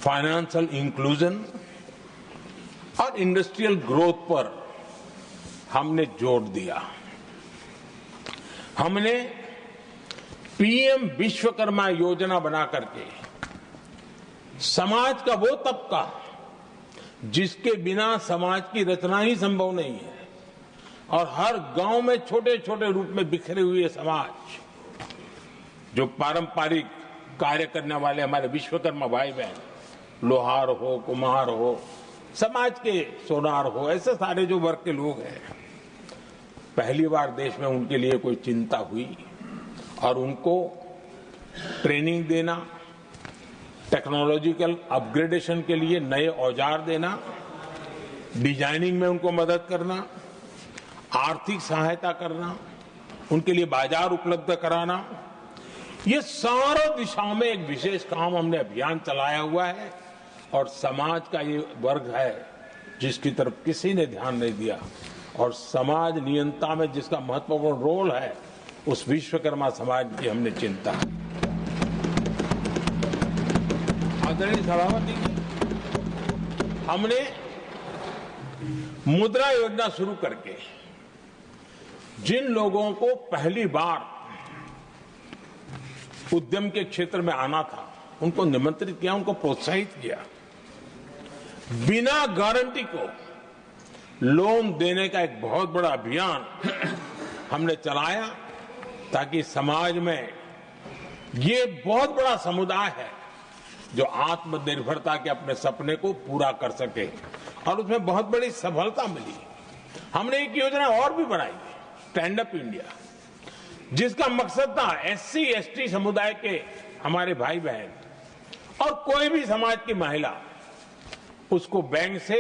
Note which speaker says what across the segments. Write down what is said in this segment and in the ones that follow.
Speaker 1: Financial inclusion और industrial growth पर हमने जोर दिया। हमने पीएम विश्वकर्मा योजना बना करके समाज का वो तबका जिसके बिना समाज की रचना ही संभव नहीं है, और हर गांव में छोटे छोटे रूप में बिखरे हुए समाज, जो पारंपरिक कार्य करने वाले हमारे विश्वकर्मा भाई बहन, लोहार हो, कुम्हार हो, समाज के सोनार हो, ऐसे सारे जो वर्ग के लोग हैं, पहली बार देश में उनके लिए कोई चिंता हुई और उनको ट्रेनिंग देना, टेक्नोलॉजिकल अपग्रेडेशन के लिए नए औजार देना, डिजाइनिंग में उनको मदद करना, आर्थिक सहायता करना, उनके लिए बाजार उपलब्ध कराना, ये सारों दिशाओं में एक विशेष काम हमने अभियान चलाया हुआ है। और समाज का ये वर्ग है जिसकी तरफ किसी ने ध्यान नहीं दिया, और समाज नियंत्रण में जिसका महत्वपूर्ण रोल है, उस विश्वकर्मा समाज की हमने चिंता। आदरणीय सभापति, हमने मुद्रा योजना शुरू करके जिन लोगों को पहली बार उद्यम के क्षेत्र में आना था, उनको निमंत्रित किया, उनको प्रोत्साहित किया। बिना गारंटी को लोन देने का एक बहुत बड़ा अभियान हमने चलाया, ताकि समाज में ये बहुत बड़ा समुदाय है जो आत्मनिर्भरता के अपने सपने को पूरा कर सके, और उसमें बहुत बड़ी सफलता मिली। हमने एक योजना और भी बनाई, स्टैंड अप इंडिया, जिसका मकसद था एससी एसटी समुदाय के हमारे भाई बहन और कोई भी समाज की महिला, उसको बैंक से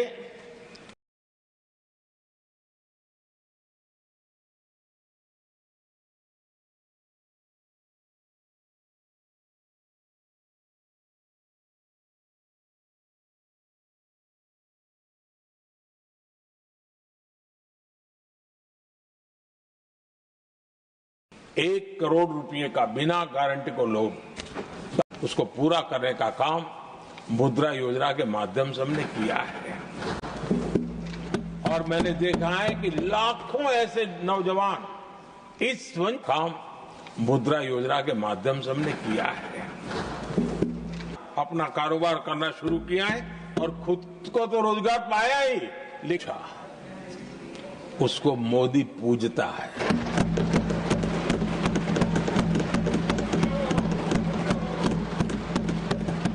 Speaker 1: ₹1 करोड़ का बिना गारंटी को लोन, उसको पूरा करने का काम मुद्रा योजना के माध्यम से हमने किया है। और मैंने देखा है कि लाखों ऐसे नौजवान इस काम मुद्रा योजना के माध्यम से हमने किया है, अपना कारोबार करना शुरू किया है, और खुद को तो रोजगार पाया ही, लिखा उसको मोदी पूजता है।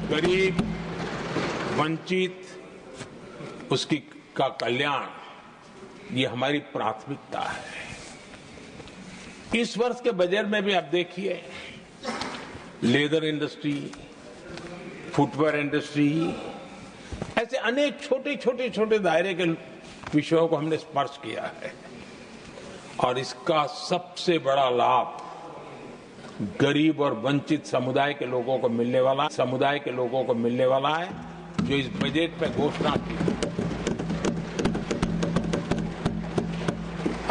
Speaker 1: गरीब, वंचित, उसकी का कल्याण, ये हमारी प्राथमिकता है। इस वर्ष के बजट में भी आप देखिए, लेदर इंडस्ट्री, फुटवेयर इंडस्ट्री, ऐसे अनेक छोटे दायरे के विषयों को हमने स्पर्श किया है, और इसका सबसे बड़ा लाभ गरीब और वंचित समुदाय के लोगों को मिलने वाला है, जो इस बजट में घोषणा की।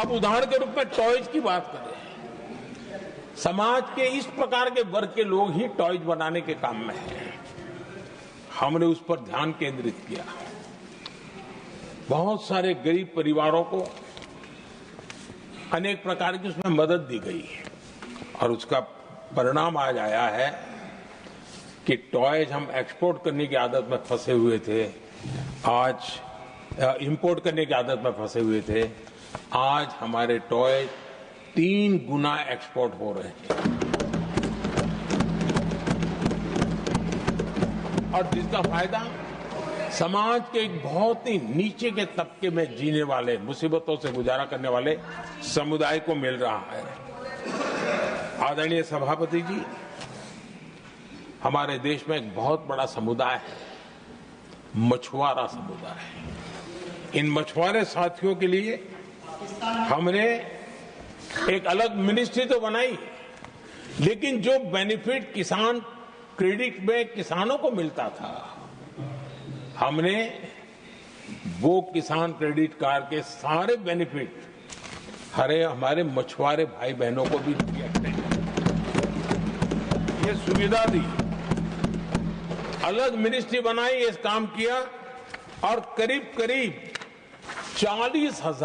Speaker 1: अब उदाहरण के रूप में टॉयज की बात करें, समाज के इस प्रकार के वर्ग के लोग ही टॉयज बनाने के काम में हैं। हमने उस पर ध्यान केंद्रित किया, बहुत सारे गरीब परिवारों को अनेक प्रकार की उसमें मदद दी गई, और उसका परिणाम आज आया है कि टॉयज हम एक्सपोर्ट करने की आदत में फंसे हुए थे, आज इंपोर्ट करने की आदत में फंसे हुए थे, आज हमारे टॉय 3 गुना एक्सपोर्ट हो रहे हैं, और जिसका फायदा समाज के एक बहुत ही नीचे के तबके में जीने वाले, मुसीबतों से गुजारा करने वाले समुदाय को मिल रहा है। आदरणीय सभापति जी, हमारे देश में एक बहुत बड़ा समुदाय है, मछुआरा समुदाय। इन मछुआरे साथियों के लिए हमने एक अलग मिनिस्ट्री तो बनाई, लेकिन जो बेनिफिट किसान क्रेडिट में किसानों को मिलता था, हमने वो किसान क्रेडिट कार्ड के सारे बेनिफिट हमारे मछुआरे भाई बहनों को भी दिया, ये सुविधा दी। अलग मिनिस्ट्री बनाई, ये काम किया और करीब करीब 40,000